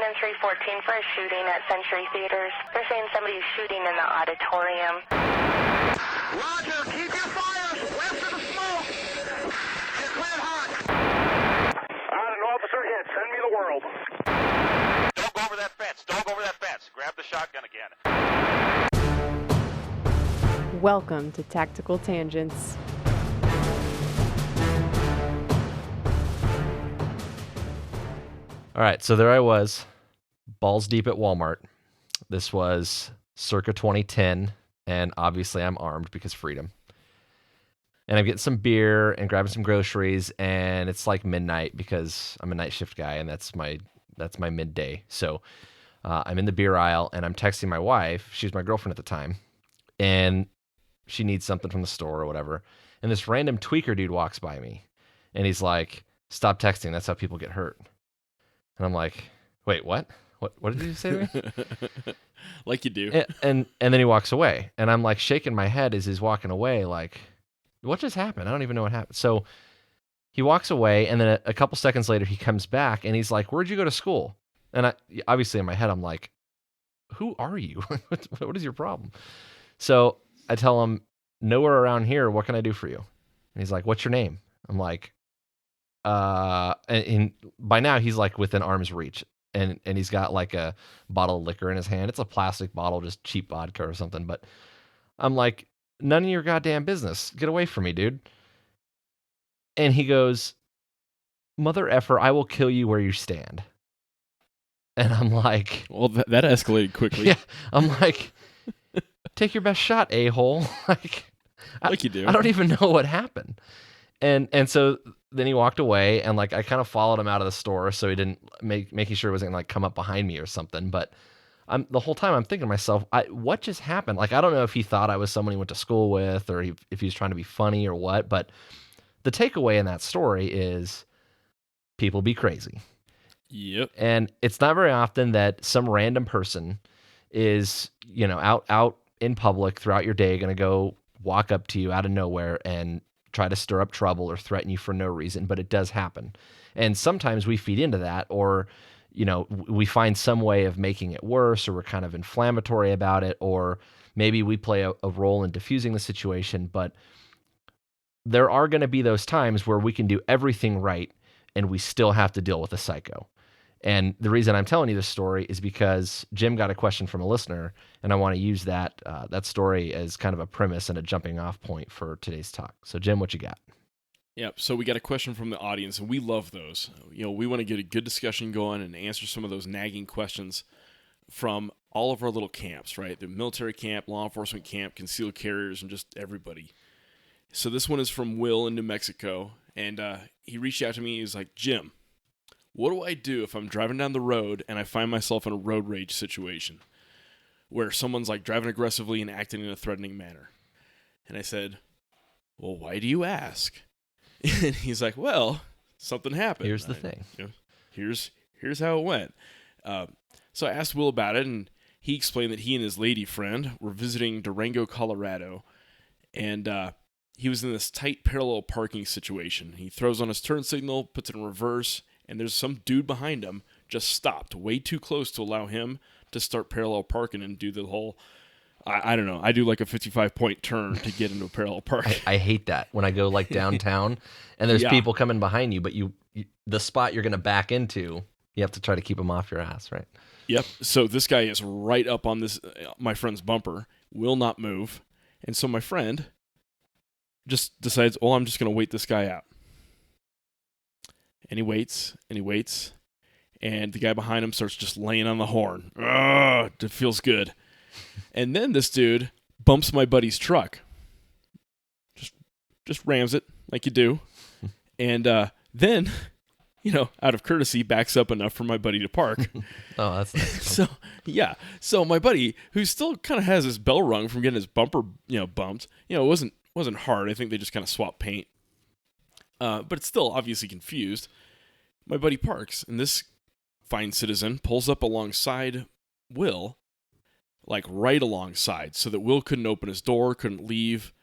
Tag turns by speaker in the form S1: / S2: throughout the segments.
S1: in 314 for a shooting at Century Theaters. They're saying somebody's shooting in the auditorium.
S2: Roger, keep your fires west of the smoke. You're cleared hot. An officer hit. Send me the world.
S3: Don't go over that fence. Don't go over that fence. Grab the shotgun again.
S4: Welcome to Tactical Tangents.
S5: All right, so there I was, balls deep at Walmart. This was circa 2010, and obviously I'm armed because freedom. And I'm getting some beer and grabbing some groceries, and it's like midnight because I'm a night shift guy, and that's my midday. So I'm in the beer aisle, and I'm texting my wife. She was my girlfriend at the time, and she needs something from the store or whatever. And this random tweaker dude walks by me, and he's like, "Stop texting. That's how people get hurt." And I'm like, "Wait, what? What did you say to me?"
S6: Like you do.
S5: And then he walks away. And I'm like shaking my head as he's walking away, like, what just happened? I don't even know what happened. So he walks away, and then a couple seconds later he comes back and he's like, "Where'd you go to school?" And obviously in my head I'm like, "Who are you? What is your problem?" So I tell him, "Nowhere around here. What can I do for you?" And he's like, "What's your name?" I'm like, and by now he's like within arm's reach, and he's got like a bottle of liquor in his hand. It's a plastic bottle, just cheap vodka or something. But I'm like, "None of your goddamn business. Get away from me, dude." And he goes, "Mother effer, I will kill you where you stand." And I'm like,
S6: well, that escalated quickly.
S5: Yeah, I'm like, "Take your best shot, a-hole." Like
S6: you do.
S5: I don't even know what happened. And so then he walked away, and like I kind of followed him out of the store so he didn't making sure he wasn't gonna like come up behind me or something. But the whole time I'm thinking to myself, what just happened? Like I don't know if he thought I was someone he went to school with, or if he was trying to be funny or what. But the takeaway in that story is people be crazy.
S6: Yep.
S5: And it's not very often that some random person is, out in public throughout your day going to go walk up to you out of nowhere and try to stir up trouble or threaten you for no reason, but it does happen. And sometimes we feed into that, or, we find some way of making it worse, or we're kind of inflammatory about it, or maybe we play a role in diffusing the situation. But there are going to be those times where we can do everything right and we still have to deal with a psycho. And the reason I'm telling you this story is because Jim got a question from a listener, and I want to use that story as kind of a premise and a jumping off point for today's talk. So Jim, what you got?
S6: Yep. So we got a question from the audience, and we love those. We want to get a good discussion going and answer some of those nagging questions from all of our little camps, right? The military camp, law enforcement camp, concealed carriers, and just everybody. So this one is from Will in New Mexico, and he reached out to me. He was like, "Jim, what do I do if I'm driving down the road and I find myself in a road rage situation where someone's like driving aggressively and acting in a threatening manner?" And I said, "Well, why do you ask?" And he's like, "Well, something happened.
S5: Here's the thing.
S6: Here's how it went." So I asked Will about it, and he explained that he and his lady friend were visiting Durango, Colorado, and he was in this tight parallel parking situation. He throws on his turn signal, puts it in reverse, and there's some dude behind him just stopped way too close to allow him to start parallel parking and do the whole, I don't know, I do like a 55-point turn to get into a parallel park.
S5: I hate that when I go like downtown and there's people coming behind you, but you the spot you're going to back into, you have to try to keep them off your ass, right?
S6: Yep. So this guy is right up on this my friend's bumper, will not move. And so my friend just decides, "Oh, I'm just going to wait this guy out." And he waits, and he waits, and the guy behind him starts just laying on the horn. Ugh, it feels good. And then this dude bumps my buddy's truck. Just rams it like you do. And then, out of courtesy, backs up enough for my buddy to park.
S5: Oh, that's nice.
S6: So, yeah. So my buddy, who still kind of has his bell rung from getting his bumper, bumped, it wasn't hard. I think they just kind of swapped paint. But it's still obviously confused. My buddy parks, and this fine citizen pulls up alongside Will, like right alongside, so that Will couldn't open his door, couldn't leave,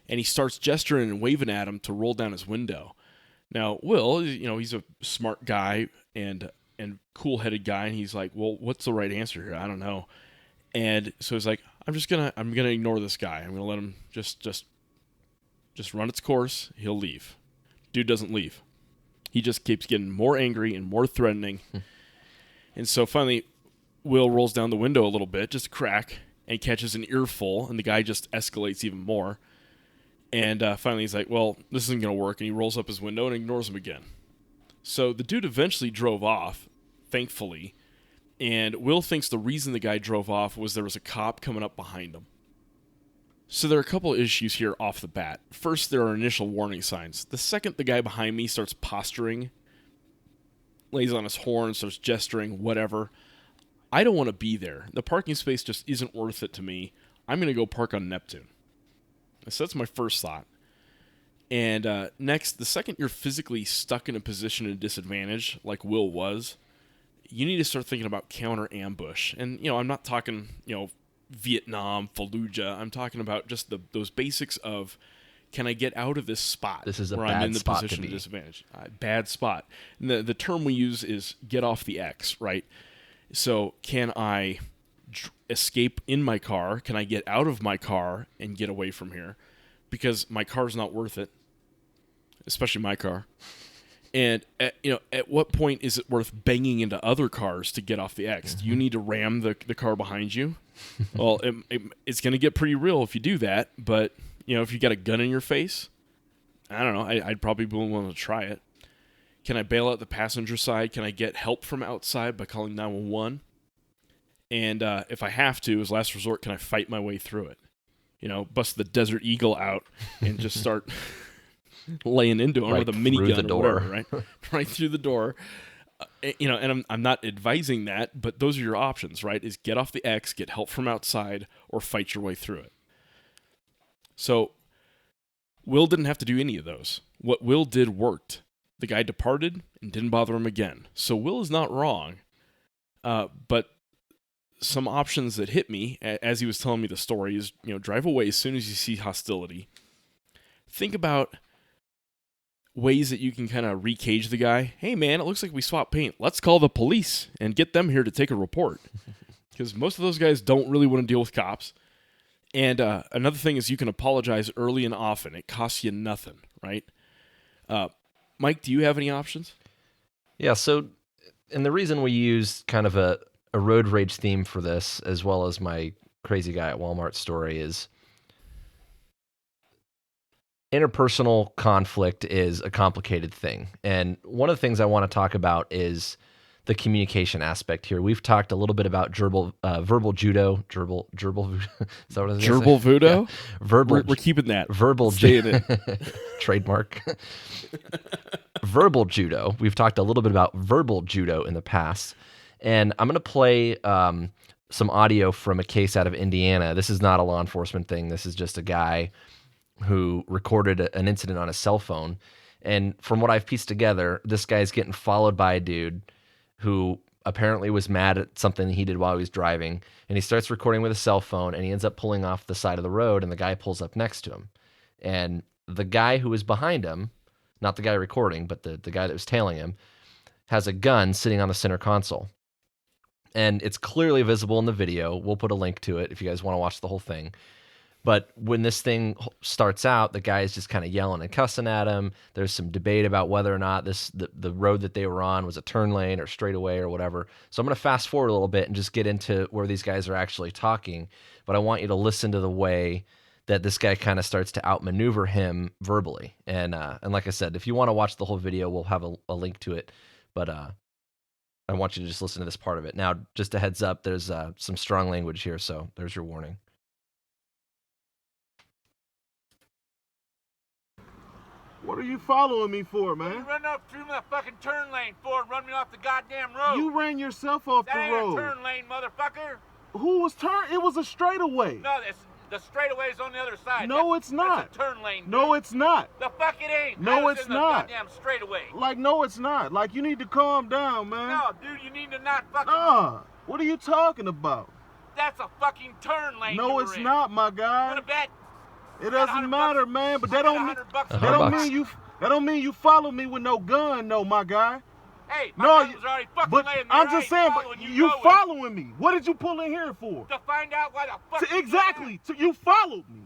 S6: and he starts gesturing and waving at him to roll down his window. Now, Will, he's a smart guy, and and cool-headed guy, and he's like, well, what's the right answer here? I don't know. And so he's like, I'm gonna ignore this guy. I'm gonna let him just run its course. He'll leave. Dude doesn't leave. He just keeps getting more angry and more threatening. And so finally, Will rolls down the window a little bit, just a crack, and catches an earful, and the guy just escalates even more. And finally he's like, well, this isn't going to work, and he rolls up his window and ignores him again. So the dude eventually drove off, thankfully, and Will thinks the reason the guy drove off was there was a cop coming up behind him. So there are a couple of issues here off the bat. First, there are initial warning signs. The second the guy behind me starts posturing, lays on his horn, starts gesturing, whatever, I don't want to be there. The parking space just isn't worth it to me. I'm going to go park on Neptune. So that's my first thought. And next, the second you're physically stuck in a position of disadvantage, like Will was, you need to start thinking about counter-ambush. And, I'm not talking, Vietnam, Fallujah. I'm talking about just those basics of, can I get out of this spot?
S5: This is a
S6: where
S5: bad
S6: I'm in the
S5: spot
S6: position
S5: to
S6: of
S5: be.
S6: disadvantage. Bad spot. And the term we use is get off the X, right? So can I escape in my car? Can I get out of my car and get away from here? Because my car's not worth it, especially my car. And at what point is it worth banging into other cars to get off the X? Do you need to ram the car behind you? Well, it's going to get pretty real if you do that. But if you got a gun in your face, I don't know. I'd probably be willing to try it. Can I bail out the passenger side? Can I get help from outside by calling 911? And if I have to, as last resort, can I fight my way through it? Bust the Desert Eagle out and just start laying into him
S5: right
S6: with a minigun or whatever, right? Right through the door. And I'm not advising that, but those are your options, right? Is get off the X, get help from outside, or fight your way through it. So Will didn't have to do any of those. What Will did worked. The guy departed and didn't bother him again. So Will is not wrong. But some options that hit me as he was telling me the story is, drive away as soon as you see hostility. Think about ways that you can kind of recage the guy. Hey, man, it looks like we swapped paint. Let's call the police and get them here to take a report. Because most of those guys don't really want to deal with cops. And another thing is you can apologize early and often. It costs you nothing, right? Mike, do you have any options?
S5: Yeah, so, and the reason we use kind of a road rage theme for this, as well as my crazy guy at Walmart story, is interpersonal conflict is a complicated thing. And one of the things I want to talk about is the communication aspect here. We've talked a little bit about verbal judo, gerbil, is that what I was
S6: Gerbil voodoo?
S5: Yeah. Verbal,
S6: we're keeping that.
S5: Verbal
S6: judo.
S5: Trademark. Verbal judo. We've talked a little bit about verbal judo in the past. And I'm going to play some audio from a case out of Indiana. This is not a law enforcement thing. This is just a guy who recorded an incident on his cell phone. And from what I've pieced together, this guy's getting followed by a dude who apparently was mad at something he did while he was driving. And he starts recording with a cell phone, and he ends up pulling off the side of the road, and the guy pulls up next to him. And the guy who was behind him, not the guy recording, but the guy that was tailing him, has a gun sitting on the center console. And it's clearly visible in the video. We'll put a link to it if you guys want to watch the whole thing. But when this thing starts out, the guy is just kind of yelling and cussing at him. There's some debate about whether or not the road that they were on was a turn lane or straightaway or whatever. So I'm going to fast forward a little bit and just get into where these guys are actually talking. But I want you to listen to the way that this guy kind of starts to outmaneuver him verbally. And like I said, if you want to watch the whole video, we'll have a link to it. But I want you to just listen to this part of it. Now, just a heads up, there's some strong language here, so there's your warning.
S7: What are you following me for, man?
S2: You run up through my fucking turn lane for and run me off the goddamn road.
S7: You ran yourself off
S2: that
S7: the
S2: ain't
S7: road.
S2: a turn lane, motherfucker.
S7: Who was turn? It was a straightaway.
S2: No, the straightaway's on the other side.
S7: No, it's not.
S2: That's a turn lane.
S7: No, it's not.
S2: The fuck it ain't.
S7: No,
S2: I was
S7: it's
S2: in the
S7: not.
S2: goddamn straightaway.
S7: Like, no, it's not. Like, you need to calm down, man.
S2: No, dude, you need to not fucking.
S7: What are you talking about?
S2: That's a fucking turn lane.
S7: No, it's not, my guy.
S2: Want to bet?
S7: It doesn't matter, man. But that don't mean
S2: $100
S7: that don't mean you follow me with no gun, no, my guy.
S2: Hey, my
S7: No,
S2: gun was already fucking
S7: but
S2: laying there.
S7: I'm
S2: I
S7: just
S2: ain't
S7: saying,
S2: following
S7: but
S2: you
S7: you
S2: nowhere.
S7: following me. What did you pull in here for?
S2: To find out why the fuck you
S7: Exactly. You followed me.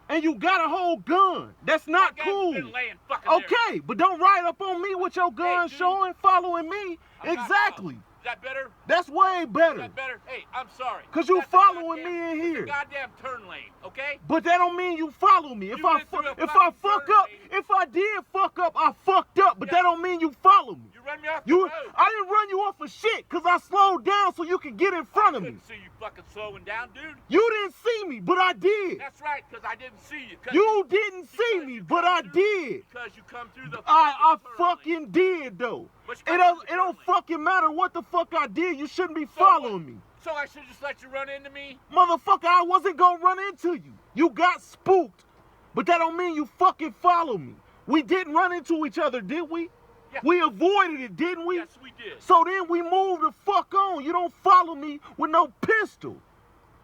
S7: And you got a whole gun. That's not
S2: My gun's
S7: cool.
S2: been laying fucking there.
S7: Okay, but don't ride up on me with your gun
S2: dude.
S7: showing, following me.
S2: I'm not
S7: Exactly.
S2: following. Is that better?
S7: That's way
S2: Is
S7: better.
S2: that better? Hey, I'm sorry.
S7: 'Cause you
S2: That's a
S7: following
S2: goddamn-
S7: me in
S2: it's
S7: here.
S2: a goddamn turn lane, okay?
S7: But that don't mean you follow me. If
S2: You
S7: I
S2: went through a
S7: fuck
S2: fucking
S7: up,
S2: turn lane.
S7: if I did fuck up, I fucked up. But
S2: Yeah.
S7: that don't mean you follow me.
S2: You run me off the
S7: You,
S2: road.
S7: I didn't run you off for shit, 'cause I slowed down so you could get in front of me.
S2: couldn't see you fucking slowing down, dude.
S7: You didn't see me, but I did.
S2: That's right, because I didn't see you. 'Cause
S7: You didn't see me, but I did.
S2: Because you come through the
S7: I
S2: turn lane.
S7: fucking did though.
S2: But you
S7: It
S2: come
S7: don't
S2: through the
S7: it don't
S2: turn lane.
S7: fucking matter what the fuck I did. You shouldn't be
S2: So
S7: following me.
S2: So I should just let you run into me?
S7: Motherfucker, I wasn't gonna run into you. You got spooked. But that don't mean you fucking follow me. We didn't run into each other, did we?
S2: Yeah.
S7: We avoided it, didn't we?
S2: Yes, we did.
S7: So then we moved the fuck on. You don't follow me with no pistol.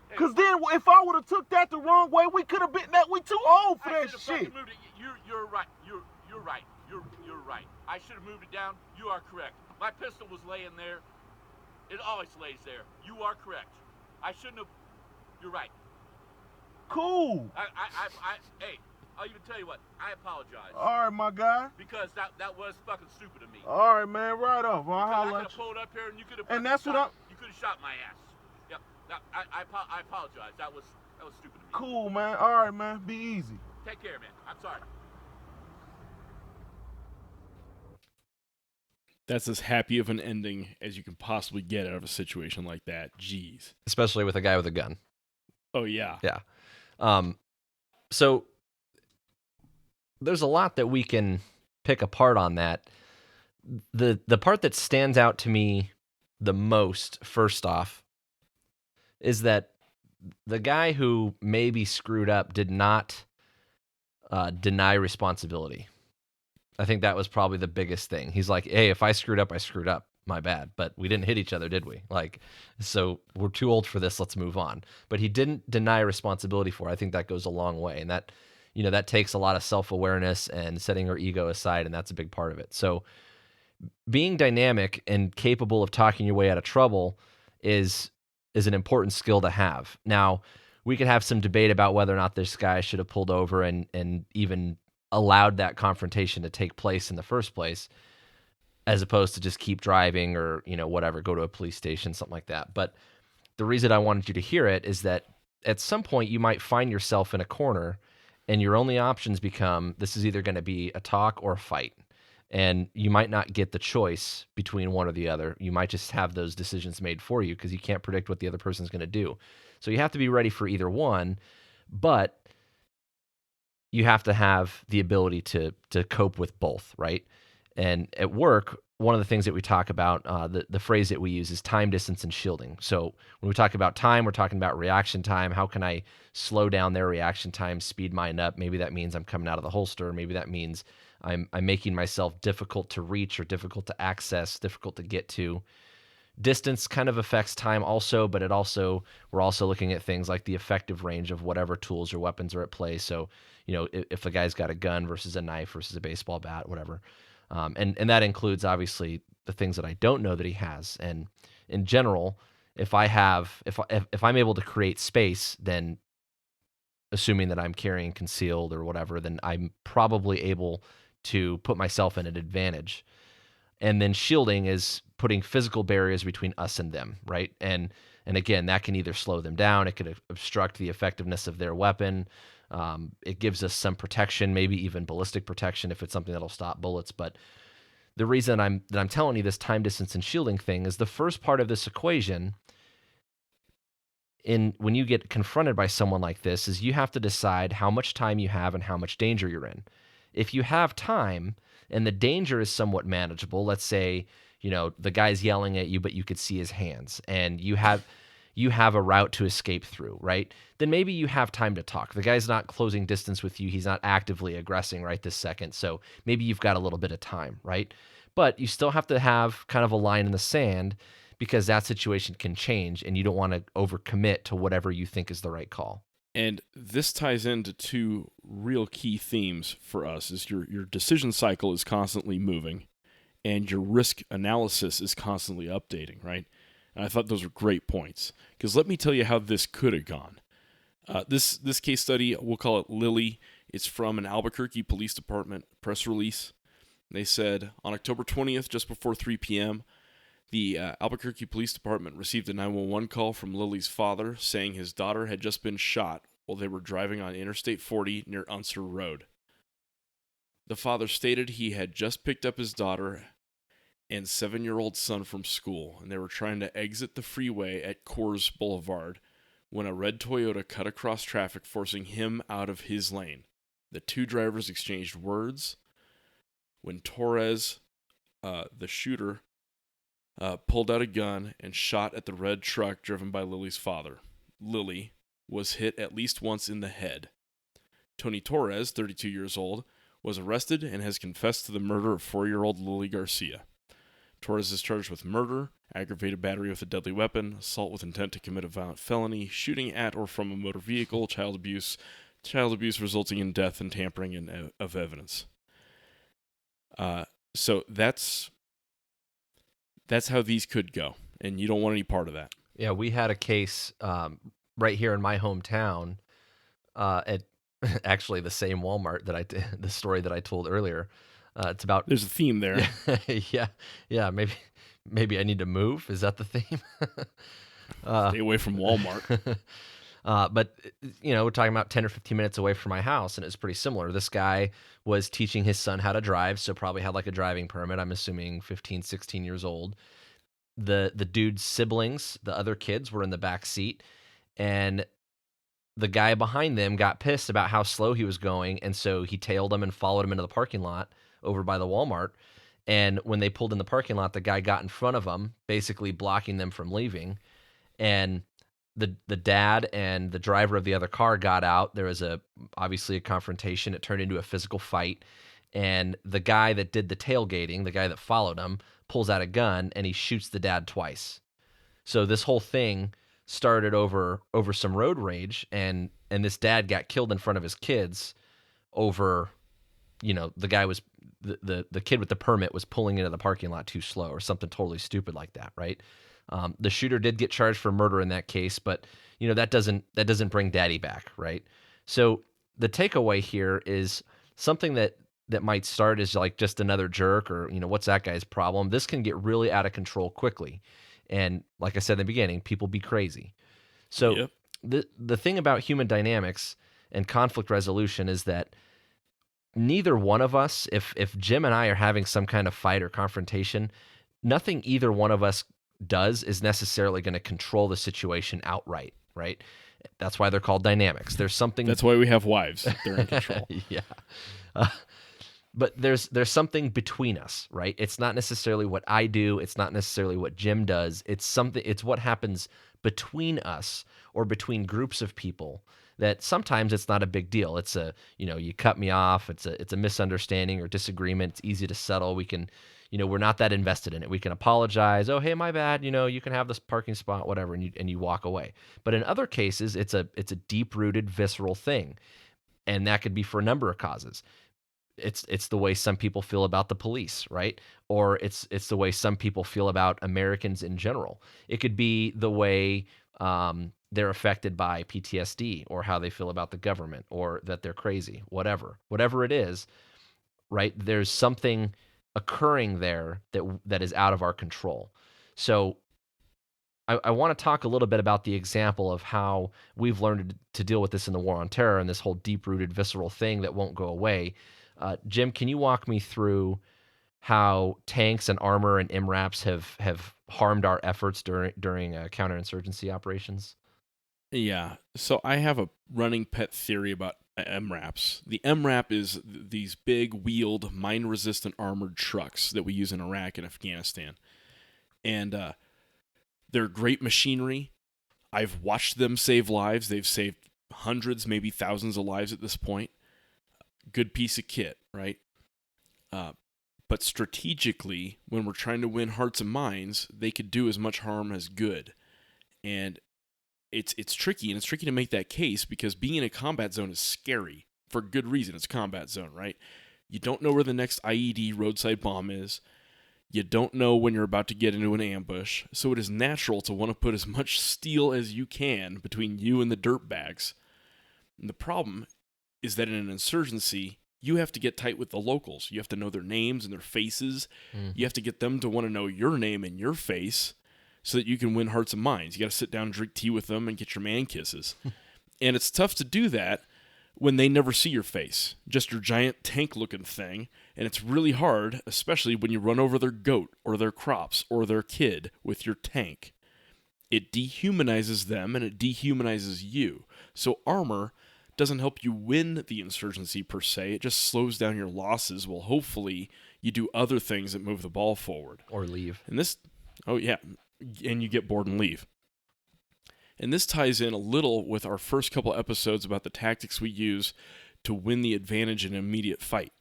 S2: Hey,
S7: Cause then if I would have took that the wrong way, we could have been that we too old for
S2: I
S7: that
S2: should have fucking
S7: shit.
S2: moved it. You're right. You're right. You're right. I should have moved it down. You are correct. My pistol was laying there. It always lays there. You are correct. I shouldn't have. You're right.
S7: Cool.
S2: Hey, I'll even tell you what. I apologize.
S7: All right, my guy.
S2: Because that was fucking stupid of me.
S7: All right, man. Right off. I'll
S2: Because I
S7: holler
S2: could
S7: at
S2: have
S7: you.
S2: pulled up here and you could have.
S7: And that's what
S2: You could have shot my ass. Yep. I apologize. That was stupid of me.
S7: Cool, man. All right, man. Be easy.
S2: Take care, man. I'm sorry.
S6: That's as happy of an ending as you can possibly get out of a situation like that. Jeez.
S5: Especially with a guy with a gun.
S6: Oh, yeah.
S5: Yeah. So there's a lot that we can pick apart on that. The part that stands out to me the most, first off, is that the guy who maybe screwed up did not deny responsibility. I think that was probably the biggest thing. He's like, hey, if I screwed up, I screwed up. My bad. But we didn't hit each other, did we? Like, so we're too old for this. Let's move on. But he didn't deny responsibility for it. I think that goes a long way. And that, that takes a lot of self-awareness and setting our ego aside. And that's a big part of it. So being dynamic and capable of talking your way out of trouble is an important skill to have. Now, we could have some debate about whether or not this guy should have pulled over and even allowed that confrontation to take place in the first place, as opposed to just keep driving or, whatever, go to a police station, something like that. But the reason I wanted you to hear it is that at some point you might find yourself in a corner and your only options become, this is either going to be a talk or a fight. And you might not get the choice between one or the other. You might just have those decisions made for you because you can't predict what the other person's going to do. So you have to be ready for either one, but you have to have the ability to cope with both, right? And at work, one of the things that we talk about, the phrase that we use is time, distance, and shielding. So when we talk about time, we're talking about reaction time. How can I slow down their reaction time, speed mine up? Maybe that means I'm coming out of the holster. Maybe that means I'm making myself difficult to reach or difficult to access, difficult to get to. Distance kind of affects time also, but we're also looking at things like the effective range of whatever tools or weapons are at play. So, if a guy's got a gun versus a knife versus a baseball bat, whatever. And that includes obviously the things that I don't know that he has. And in general, if I'm able to create space, then assuming that I'm carrying concealed or whatever, then I'm probably able to put myself in an advantage. And then shielding is putting physical barriers between us and them, right? And again, that can either slow them down, it could obstruct the effectiveness of their weapon. It gives us some protection, maybe even ballistic protection if it's something that'll stop bullets. But the reason I'm telling you this time, distance, and shielding thing is the first part of this equation. When you get confronted by someone like this, is you have to decide how much time you have and how much danger you're in. If you have time and the danger is somewhat manageable, let's say, the guy's yelling at you, but you could see his hands, and you have a route to escape through, right? Then maybe you have time to talk. The guy's not closing distance with you. He's not actively aggressing right this second. So maybe you've got a little bit of time, right? But you still have to have kind of a line in the sand because that situation can change and you don't want to overcommit to whatever you think is the right call.
S6: And this ties into two real key themes for us is your decision cycle is constantly moving. and your risk analysis is constantly updating, right? And I thought those were great points, because let me tell you how this could have gone. This case study, we'll call it Lily. It's from an Albuquerque Police Department press release. They said, on October 20th, just before 3 p.m., the Albuquerque Police Department received a 911 call from Lily's father saying his daughter had just been shot while they were driving on Interstate 40 near Unser Road. The father stated he had just picked up his daughter and 7-year-old son from school, and they were trying to exit the freeway at Coors Boulevard when a red Toyota cut across traffic, forcing him out of his lane. The two drivers exchanged words when Torres, the shooter, pulled out a gun and shot at the red truck driven by Lily's father. Lily was hit at least once in the head. Tony Torres, 32 years old, was arrested and has confessed to the murder of 4-year-old Lily Garcia. Torres is charged with murder, aggravated battery with a deadly weapon, assault with intent to commit a violent felony, shooting at or from a motor vehicle, child abuse resulting in death, and tampering of evidence. So that's how these could go, and you don't want any part of that.
S5: Yeah, we had a case right here in my hometown at actually the same Walmart that the story that I told earlier. It's about.
S6: There's a theme there.
S5: Yeah. Maybe I need to move. Is that the theme?
S6: Stay away from Walmart.
S5: But we're talking about 10 or 15 minutes away from my house, and it's pretty similar. This guy was teaching his son how to drive, so probably had like a driving permit. I'm assuming 15, 16 years old. The dude's siblings, the other kids, were in the back seat, and the guy behind them got pissed about how slow he was going, and so he tailed him and followed him into the parking lot over by the Walmart. And when they pulled in the parking lot, the guy got in front of them, basically blocking them from leaving. And the dad and the driver of the other car got out. There was obviously a confrontation. It turned into a physical fight. And the guy that did the tailgating, the guy that followed him, pulls out a gun and he shoots the dad twice. So this whole thing started over some road rage, and this dad got killed in front of his kids over, the guy was the kid with the permit was pulling into the parking lot too slow or something totally stupid like that, right? The shooter did get charged for murder in that case, but that doesn't bring daddy back, right? So the takeaway here is something that might start as like just another jerk or what's that guy's problem. This can get really out of control quickly, and like I said in the beginning, people be crazy. So the thing about human dynamics and conflict resolution is that neither one of us, if Jim and I are having some kind of fight or confrontation, nothing either one of us does is necessarily going to control the situation outright, right? That's why they're called dynamics. There's something.
S6: That's why we have wives. They're in control.
S5: Yeah. But there's something between us, right? It's not necessarily what I do. It's not necessarily what Jim does. It's what happens between us or between groups of people that sometimes it's not a big deal. It's you cut me off. It's a misunderstanding or disagreement. It's easy to settle. We can, we're not that invested in it. We can apologize. Oh, hey, my bad. You can have this parking spot, whatever, and you walk away. But in other cases, it's a deep-rooted, visceral thing, and that could be for a number of causes. It's the way some people feel about the police, right? Or it's the way some people feel about Americans in general. It could be the way they're affected by PTSD, or how they feel about the government, or that they're crazy, whatever it is, right? There's something occurring there that is out of our control. So I want to talk a little bit about the example of how we've learned to deal with this in the war on terror and this whole deep-rooted, visceral thing that won't go away. Jim, can you walk me through how tanks and armor and MRAPs have harmed our efforts during counterinsurgency operations?
S6: Yeah. So I have a running pet theory about MRAPs. The MRAP is these big wheeled, mine-resistant armored trucks that we use in Iraq and Afghanistan. And they're great machinery. I've watched them save lives. They've saved hundreds, maybe thousands of lives at this point. Good piece of kit, right? But strategically, when we're trying to win hearts and minds, they could do as much harm as good. And it's tricky, and it's tricky to make that case because being in a combat zone is scary for good reason. It's a combat zone, right? You don't know where the next IED roadside bomb is. You don't know when you're about to get into an ambush, so it is natural to want to put as much steel as you can between you and the dirtbags. And the problem is that in an insurgency, you have to get tight with the locals. You have to know their names and their faces. You have to get them to want to know your name and your face so that you can win hearts and minds. You got to sit down and drink tea with them and get your man kisses. And it's tough to do that when they never see your face, just your giant tank-looking thing. And it's really hard, especially when you run over their goat or their crops or their kid with your tank. It dehumanizes them and it dehumanizes you. So armor doesn't help you win the insurgency per se. It just slows down your losses while hopefully you do other things that move the ball forward.
S5: Or leave.
S6: And this, oh yeah, and you get bored and leave. And this ties in a little with our first couple episodes about the tactics we use to win the advantage in an immediate fight.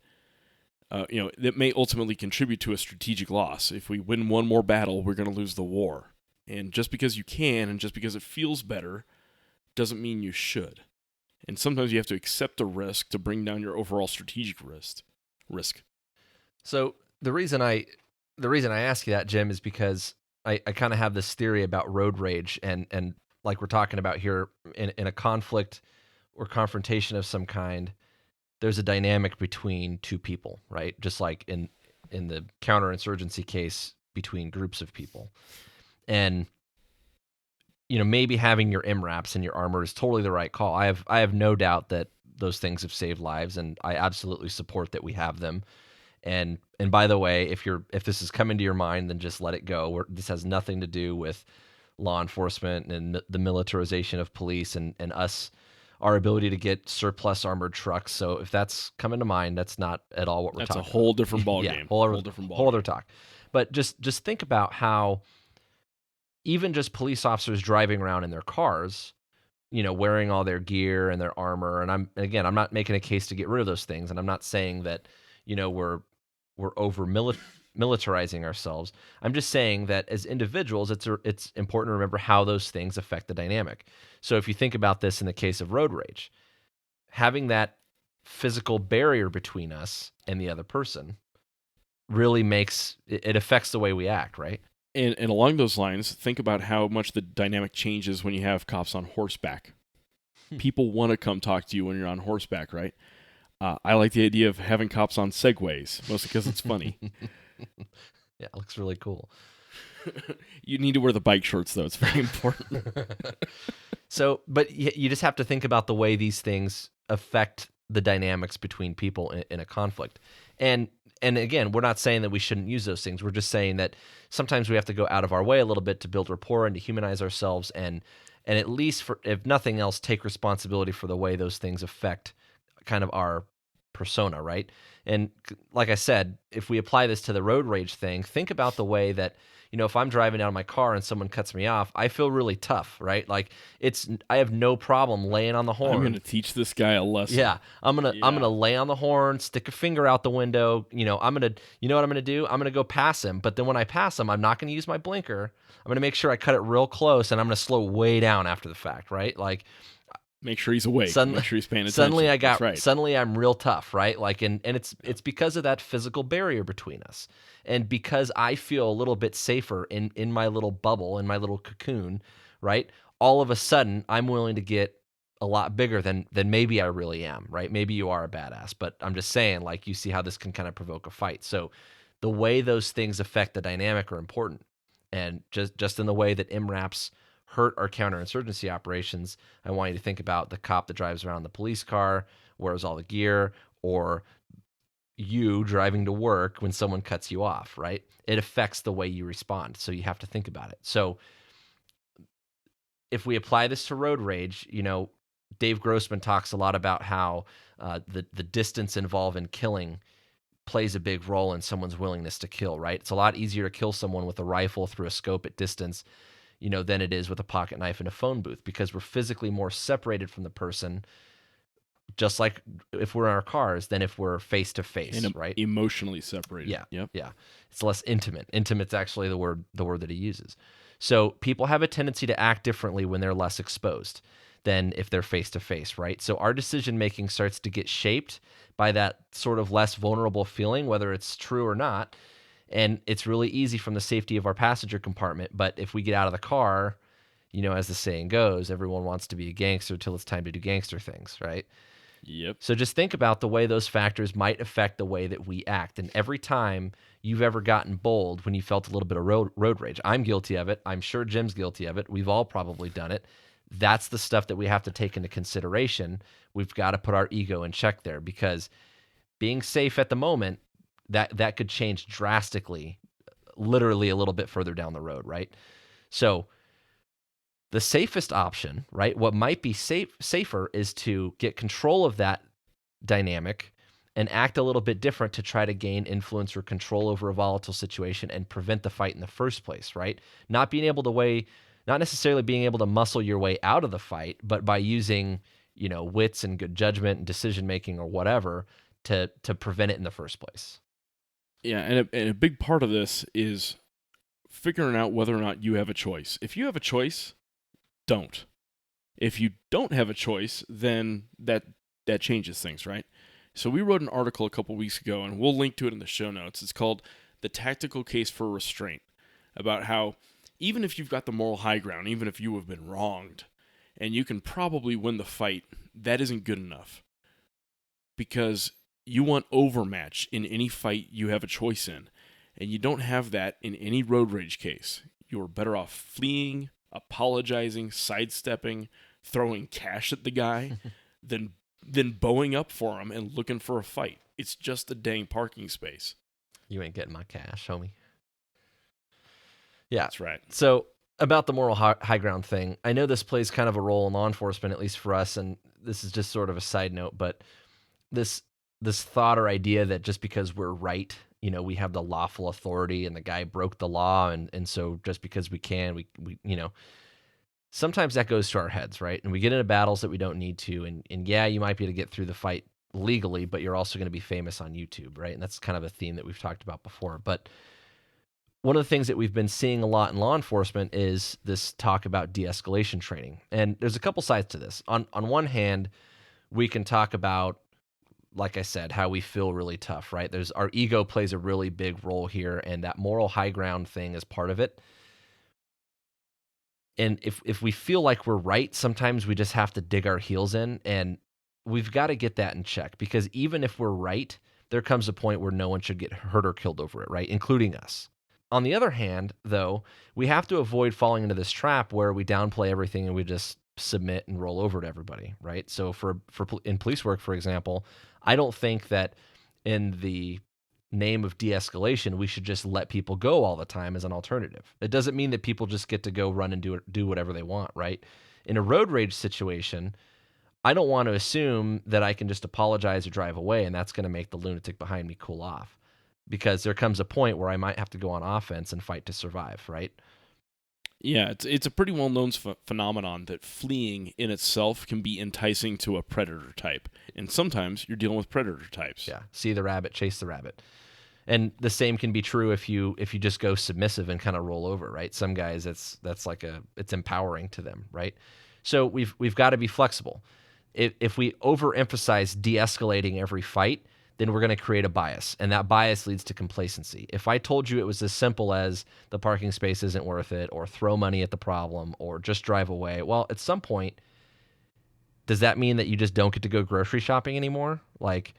S6: That may ultimately contribute to a strategic loss. If we win one more battle, we're going to lose the war. And just because you can and just because it feels better doesn't mean you should. And sometimes you have to accept a risk to bring down your overall strategic risk. So
S5: the reason I ask you that, Jim, is because I kind of have this theory about road rage and like we're talking about here in a conflict or confrontation of some kind, there's a dynamic between two people, right? Just like in the counterinsurgency case between groups of people. And maybe having your MRAPs and your armor is totally the right call. I have no doubt that those things have saved lives, and I absolutely support that we have them. And by the way, if this is coming to your mind, then just let it go. This has nothing to do with law enforcement and the militarization of police and our ability to get surplus armored trucks. So if that's coming to mind, that's not at all what we're talking about.
S6: That's a whole different ballgame.
S5: Whole other talk. But just think about how even just police officers driving around in their cars, wearing all their gear and their armor. And I'm not making a case to get rid of those things. And I'm not saying that, we're over militarizing ourselves. I'm just saying that as individuals, it's important to remember how those things affect the dynamic. So if you think about this in the case of road rage, having that physical barrier between us and the other person really it affects the way we act, right?
S6: And along those lines, think about how much the dynamic changes when you have cops on horseback. People want to come talk to you when you're on horseback, right? I like the idea of having cops on Segways, mostly because it's funny.
S5: Yeah, it looks really cool.
S6: You need to wear the bike shorts, though. It's very important.
S5: So, but you just have to think about the way these things affect the dynamics between people in a conflict. And again, we're not saying that we shouldn't use those things. We're just saying that sometimes we have to go out of our way a little bit to build rapport and to humanize ourselves and at least, if nothing else, take responsibility for the way those things affect kind of our persona, right? And like I said, if we apply this to the road rage thing, think about the way that, if I'm driving out of my car and someone cuts me off, I feel really tough, right? Like I have no problem laying on the horn.
S6: I'm going to teach this guy a lesson.
S5: Yeah. I'm going to lay on the horn, stick a finger out the window. You know what I'm going to do? I'm going to go pass him. But then when I pass him, I'm not going to use my blinker. I'm going to make sure I cut it real close and I'm going to slow way down after the fact, right? Like,
S6: make sure he's awake. Make sure he's paying attention.
S5: Suddenly I'm real tough, right? Like, and it's because of that physical barrier between us. And because I feel a little bit safer in my little bubble, in my little cocoon, right? All of a sudden I'm willing to get a lot bigger than maybe I really am, right? Maybe you are a badass, but I'm just saying, like, you see how this can kind of provoke a fight. So the way those things affect the dynamic are important. And just in the way that MRAPs hurt our counterinsurgency operations, I want you to think about the cop that drives around the police car, wears all the gear, or you driving to work when someone cuts you off, right? It affects the way you respond. So you have to think about it. So if we apply this to road rage, Dave Grossman talks a lot about how the distance involved in killing plays a big role in someone's willingness to kill, right? It's a lot easier to kill someone with a rifle through a scope at distance, than it is with a pocket knife in a phone booth, because we're physically more separated from the person, just like if we're in our cars than if we're face to face, right?
S6: Emotionally separated.
S5: Yeah.
S6: Yep.
S5: Yeah. It's less intimate. Intimate's actually the word that he uses. So people have a tendency to act differently when they're less exposed than if they're face to face, right? So our decision making starts to get shaped by that sort of less vulnerable feeling, whether it's true or not. And it's really easy from the safety of our passenger compartment. But if we get out of the car, as the saying goes, everyone wants to be a gangster till it's time to do gangster things, right?
S6: Yep.
S5: So just think about the way those factors might affect the way that we act. And every time you've ever gotten bold when you felt a little bit of road rage, I'm guilty of it. I'm sure Jim's guilty of it. We've all probably done it. That's the stuff that we have to take into consideration. We've got to put our ego in check there, because being safe at the moment, that could change drastically, literally a little bit further down the road, right? So the safest option, right, what might be safer is to get control of that dynamic and act a little bit different to try to gain influence or control over a volatile situation and prevent the fight in the first place, right? Not necessarily being able to muscle your way out of the fight, but by using, wits and good judgment and decision making or whatever to prevent it in the first place.
S6: Yeah, and a big part of this is figuring out whether or not you have a choice. If you have a choice, don't. If you don't have a choice, then that changes things, right? So we wrote an article a couple weeks ago, and we'll link to it in the show notes. It's called The Tactical Case for Restraint, about how even if you've got the moral high ground, even if you have been wronged, and you can probably win the fight, that isn't good enough. Because you want overmatch in any fight you have a choice in, and you don't have that in any road rage case. You're better off fleeing, apologizing, sidestepping, throwing cash at the guy than bowing up for him and looking for a fight. It's just a dang parking space.
S5: You ain't getting my cash, homie. Yeah,
S6: that's right.
S5: So about the moral high ground thing, I know this plays kind of a role in law enforcement, at least for us, and this is just sort of a side note, but this thought or idea that just because we're right, we have the lawful authority and the guy broke the law, and so just because we can, we sometimes that goes to our heads, right? And we get into battles that we don't need to, and yeah, you might be able to get through the fight legally, but you're also going to be famous on YouTube, right? And that's kind of a theme that we've talked about before. But one of the things that we've been seeing a lot in law enforcement is this talk about de-escalation training. And there's a couple sides to this. On one hand, we can talk about, like I said, how we feel really tough, right? Our ego plays a really big role here, and that moral high ground thing is part of it. And if we feel like we're right, sometimes we just have to dig our heels in, and we've got to get that in check, because even if we're right, there comes a point where no one should get hurt or killed over it, right? Including us. On the other hand, though, we have to avoid falling into this trap where we downplay everything and we just submit and roll over to everybody, right? So in police work, for example, I don't think that in the name of de-escalation, we should just let people go all the time as an alternative. It doesn't mean that people just get to go run and do whatever they want, right? In a road rage situation, I don't want to assume that I can just apologize or drive away and that's going to make the lunatic behind me cool off, because there comes a point where I might have to go on offense and fight to survive, right?
S6: Yeah, it's a pretty well-known phenomenon that fleeing in itself can be enticing to a predator type. And sometimes you're dealing with predator types.
S5: Yeah, see the rabbit, chase the rabbit. And the same can be true if you just go submissive and kind of roll over, right? Some guys, that's like it's empowering to them, right? So we've got to be flexible. If we overemphasize de-escalating every fight, then we're going to create a bias, and that bias leads to complacency. If I told you it was as simple as the parking space isn't worth it, or throw money at the problem, or just drive away, well, at some point, does that mean that you just don't get to go grocery shopping anymore? Like,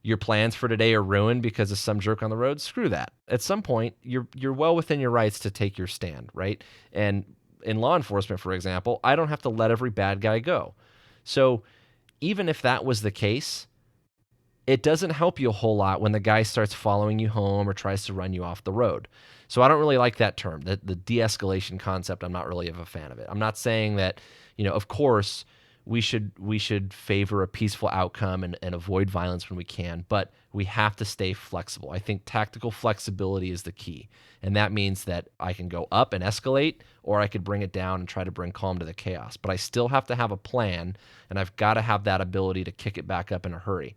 S5: your plans for today are ruined because of some jerk on the road? Screw that. At some point, you're well within your rights to take your stand, right? And in law enforcement, for example, I don't have to let every bad guy go. So even if that was the case, it doesn't help you a whole lot when the guy starts following you home or tries to run you off the road. So I don't really like that term, the de-escalation concept. I'm not really a fan of it. I'm not saying that, of course, we should favor a peaceful outcome and avoid violence when we can, but we have to stay flexible. I think tactical flexibility is the key. And that means that I can go up and escalate, or I could bring it down and try to bring calm to the chaos. But I still have to have a plan, and I've got to have that ability to kick it back up in a hurry.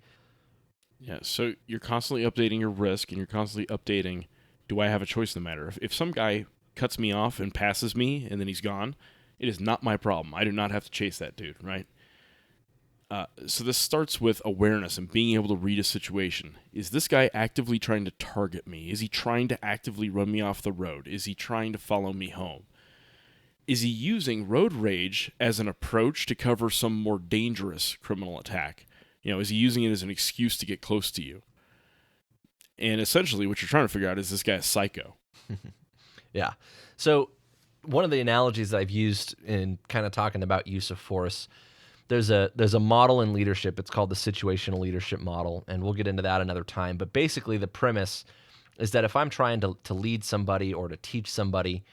S6: Yeah, so you're constantly updating your risk, and you're constantly updating, do I have a choice in the matter? If some guy cuts me off and passes me and then he's gone, it is not my problem. I do not have to chase that dude, right? So this starts with awareness and being able to read a situation. Is this guy actively trying to target me? Is he trying to actively run me off the road? Is he trying to follow me home? Is he using road rage as an approach to cover some more dangerous criminal attack? Is he using it as an excuse to get close to you? And essentially what you're trying to figure out is this guy a psycho?
S5: Yeah. So one of the analogies that I've used in kind of talking about use of force, there's a model in leadership. It's called the situational leadership model, and we'll get into that another time. But basically the premise is that if I'm trying to lead somebody or to teach somebody,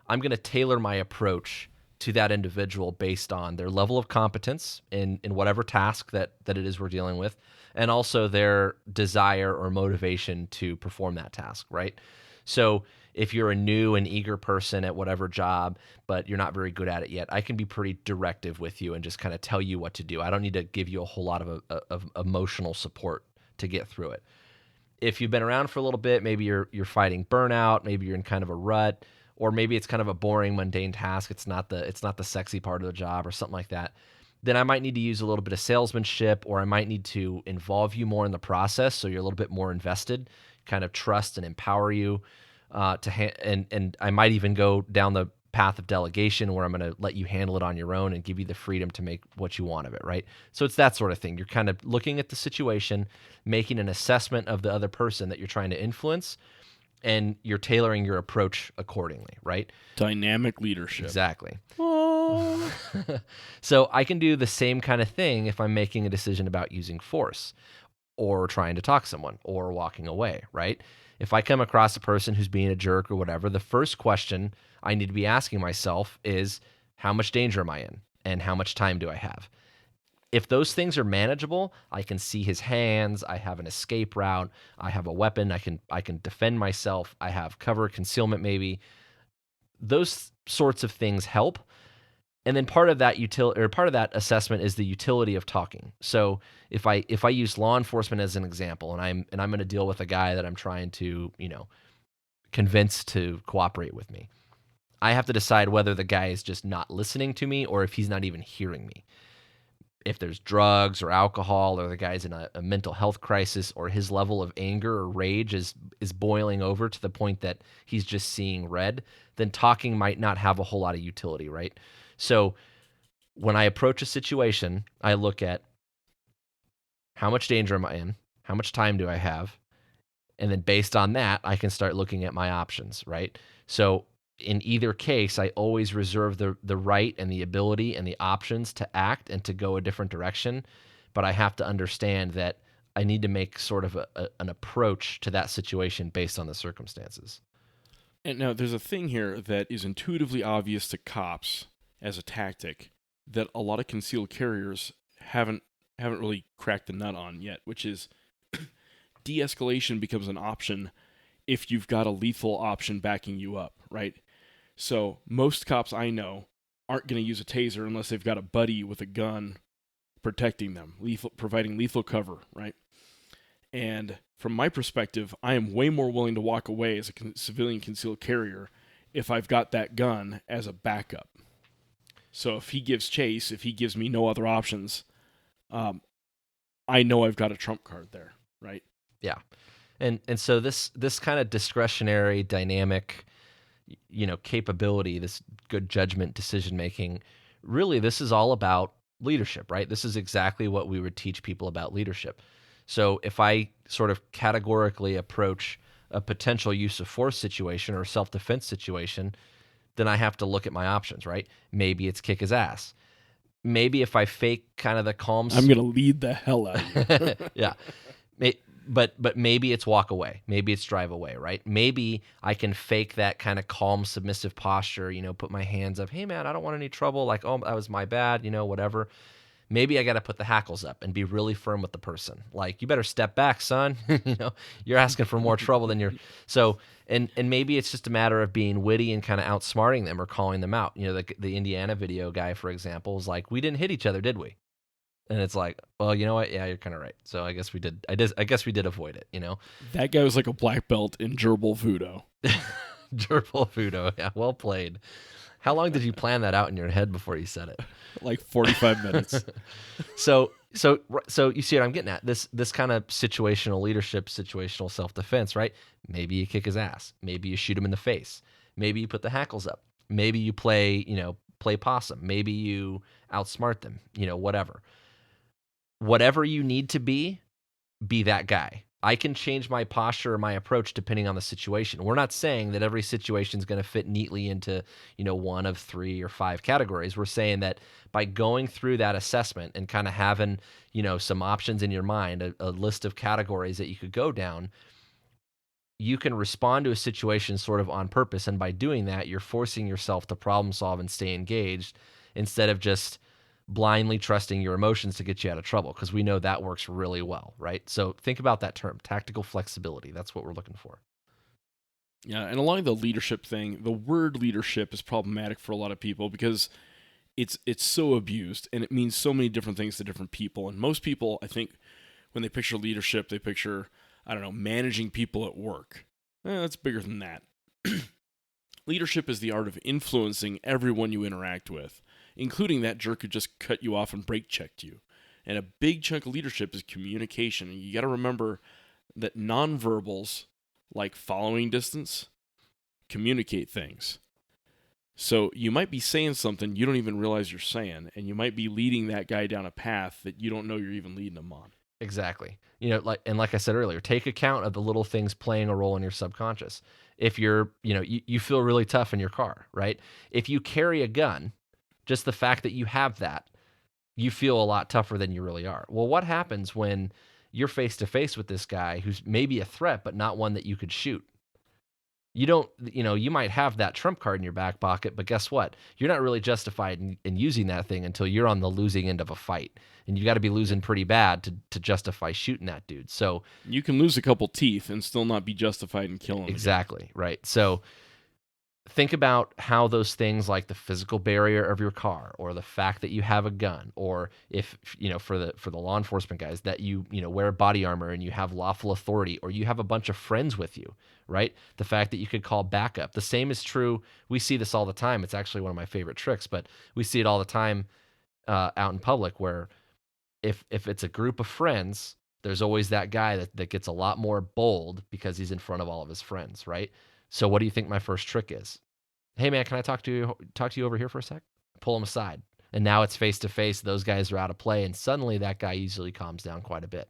S5: I'm going to tailor my approach to that individual based on their level of competence in whatever task that it is we're dealing with, and also their desire or motivation to perform that task, right? So if you're a new and eager person at whatever job, but you're not very good at it yet, I can be pretty directive with you and just kind of tell you what to do. I don't need to give you a whole lot of emotional support to get through it. If you've been around for a little bit, maybe you're fighting burnout, maybe you're in kind of a rut, or maybe it's kind of a boring, mundane task. It's not the sexy part of the job or something like that. Then I might need to use a little bit of salesmanship, or I might need to involve you more in the process so you're a little bit more invested, kind of trust and empower you. And I might even go down the path of delegation where I'm going to let you handle it on your own and give you the freedom to make what you want of it, right? So it's that sort of thing. You're kind of looking at the situation, making an assessment of the other person that you're trying to influence, and you're tailoring your approach accordingly, right?
S6: Dynamic leadership.
S5: Exactly. So I can do the same kind of thing if I'm making a decision about using force or trying to talk someone or walking away, right? If I come across a person who's being a jerk or whatever, the first question I need to be asking myself is, how much danger am I in? And how much time do I have? If those things are manageable, I can see his hands, I have an escape route, I have a weapon, I can defend myself, I have cover, concealment maybe. Those sorts of things help. And then part of that assessment is the utility of talking. So if I use law enforcement as an example, and I'm going to deal with a guy that I'm trying to, convince to cooperate with me, I have to decide whether the guy is just not listening to me or if he's not even hearing me. If there's drugs or alcohol, or the guy's in a mental health crisis, or his level of anger or rage is boiling over to the point that he's just seeing red, then talking might not have a whole lot of utility, right? So when I approach a situation, I look at how much danger am I in, how much time do I have, and then based on that, I can start looking at my options, right? So in either case, I always reserve the right and the ability and the options to act and to go a different direction, but I have to understand that I need to make sort of an approach to that situation based on the circumstances.
S6: And now there's a thing here that is intuitively obvious to cops as a tactic that a lot of concealed carriers haven't really cracked the nut on yet, which is de-escalation becomes an option if you've got a lethal option backing you up, right? So most cops I know aren't going to use a taser unless they've got a buddy with a gun protecting them, providing lethal cover, right? And from my perspective, I am way more willing to walk away as a civilian concealed carrier if I've got that gun as a backup. So if he gives chase, if he gives me no other options, I know I've got a trump card there, right?
S5: Yeah. And so this kind of discretionary, dynamic, capability, this good judgment, decision making, really this is all about leadership, right? This is exactly what we would teach people about leadership. So if I sort of categorically approach a potential use of force situation or self-defense situation, then I have to look at my options, right? Maybe it's kick his ass. Maybe if I fake kind of the calm...
S6: I'm going to lead the hell out of you.
S5: Yeah. But maybe it's walk away. Maybe it's drive away, right? Maybe I can fake that kind of calm, submissive posture, put my hands up. Hey, man, I don't want any trouble. Like, oh, that was my bad, whatever. Maybe I got to put the hackles up and be really firm with the person. Like, you better step back, son. You're asking for more trouble than you're... So, and maybe it's just a matter of being witty and kind of outsmarting them or calling them out. The Indiana video guy, for example, is like, we didn't hit each other, did we? And it's like, well, you know what? Yeah, you're kind of right. So I guess we did. I guess we did avoid it.
S6: That guy was like a black belt in gerbil voodoo.
S5: Gerbil voodoo. Yeah, well played. How long did you plan that out in your head before you said it?
S6: Like 45 minutes.
S5: So So you see what I'm getting at? This kind of situational leadership, situational self-defense, right? Maybe you kick his ass. Maybe you shoot him in the face. Maybe you put the hackles up. Maybe you play possum. Maybe you outsmart them, whatever. Whatever you need to be that guy. I can change my posture or my approach depending on the situation. We're not saying that every situation is going to fit neatly into, one of 3 or 5 categories. We're saying that by going through that assessment and kind of having, some options in your mind, a list of categories that you could go down, you can respond to a situation sort of on purpose. And by doing that, you're forcing yourself to problem solve and stay engaged instead of just blindly trusting your emotions to get you out of trouble, because we know that works really well, right? So think about that term, tactical flexibility. That's what we're looking for.
S6: Yeah, and along the leadership thing, the word leadership is problematic for a lot of people because it's so abused, and it means so many different things to different people. And most people, I think, when they picture leadership, they picture, I don't know, managing people at work. That's bigger than that. Leadership is the art of influencing everyone you interact with, including that jerk who just cut you off and brake checked you. And a big chunk of leadership is communication. And you got to remember that nonverbals, like following distance, communicate things. So you might be saying something you don't even realize you're saying, and you might be leading that guy down a path that you don't know you're even leading him on.
S5: Exactly. Like I said earlier, take account of the little things playing a role in your subconscious. If you're, you feel really tough in your car, right? If you carry a gun, just the fact that you have that, you feel a lot tougher than you really are. Well, what happens when you're face to face with this guy who's maybe a threat, but not one that you could shoot? You don't, you might have that trump card in your back pocket, but guess what? You're not really justified in using that thing until you're on the losing end of a fight. And you got to be losing pretty bad to justify shooting that dude. So
S6: you can lose a couple teeth and still not be justified in killing him.
S5: Exactly, right. So think about how those things like the physical barrier of your car, or the fact that you have a gun, or if, for the law enforcement guys, that you wear body armor and you have lawful authority, or you have a bunch of friends with you, right? The fact that you could call backup. The same is true. We see this all the time. It's actually one of my favorite tricks, but we see it all the time out in public, where if it's a group of friends, there's always that guy that gets a lot more bold because he's in front of all of his friends, right? So what do you think my first trick is? Hey man, can I talk to you over here for a sec? Pull him aside. And now it's face to face. Those guys are out of play, and suddenly that guy usually calms down quite a bit.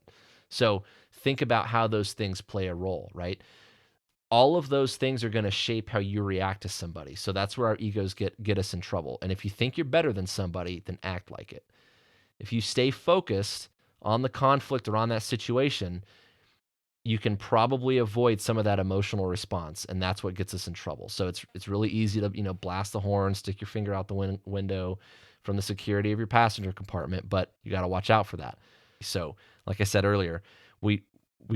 S5: So think about how those things play a role, right? All of those things are going to shape how you react to somebody. So that's where our egos get us in trouble. And if you think you're better than somebody, then act like it. If you stay focused on the conflict or on that situation, you can probably avoid some of that emotional response, and that's what gets us in trouble. So it's really easy to blast the horn, stick your finger out the window from the security of your passenger compartment, but you got to watch out for that. So, like I said earlier, we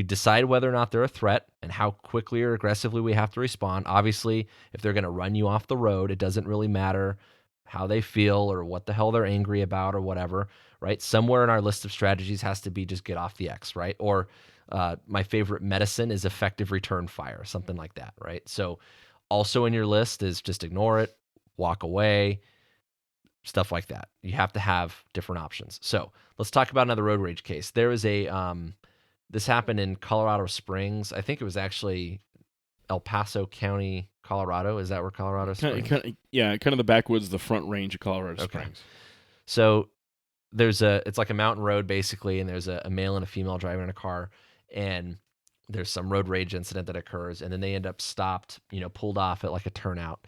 S5: decide whether or not they're a threat and how quickly or aggressively we have to respond. Obviously, if they're going to run you off the road, it doesn't really matter how they feel or what the hell they're angry about or whatever, right? Somewhere in our list of strategies has to be just get off the X, right? Or my favorite medicine is effective return fire, something like that, right? So also in your list is just ignore it, walk away, stuff like that. You have to have different options. So let's talk about another road rage case. There was this happened in Colorado Springs. I think it was actually El Paso County, Colorado. Is that where Colorado Springs?
S6: Kind of the backwoods, the front range of Colorado Springs.
S5: So it's like a mountain road basically, and there's a male and a female driving in a car, and there's some road rage incident that occurs, and then they end up stopped, pulled off at like a turnout.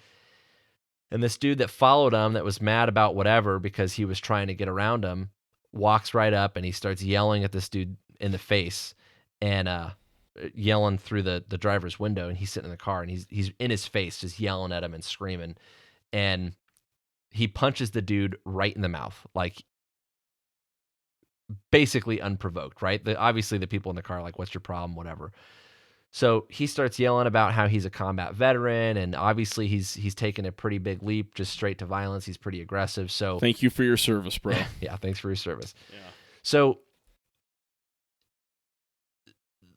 S5: And this dude that followed him, that was mad about whatever because he was trying to get around him, walks right up and he starts yelling at this dude in the face, and yelling through the driver's window, and he's sitting in the car and he's in his face just yelling at him and screaming, and he punches the dude right in the mouth, like basically unprovoked, right? Obviously the people in the car are like, what's your problem, whatever. So he starts yelling about how he's a combat veteran, and obviously he's taken a pretty big leap just straight to violence. He's pretty aggressive. So
S6: thank you for your service, bro.
S5: Yeah, thanks for your service.
S6: Yeah.
S5: So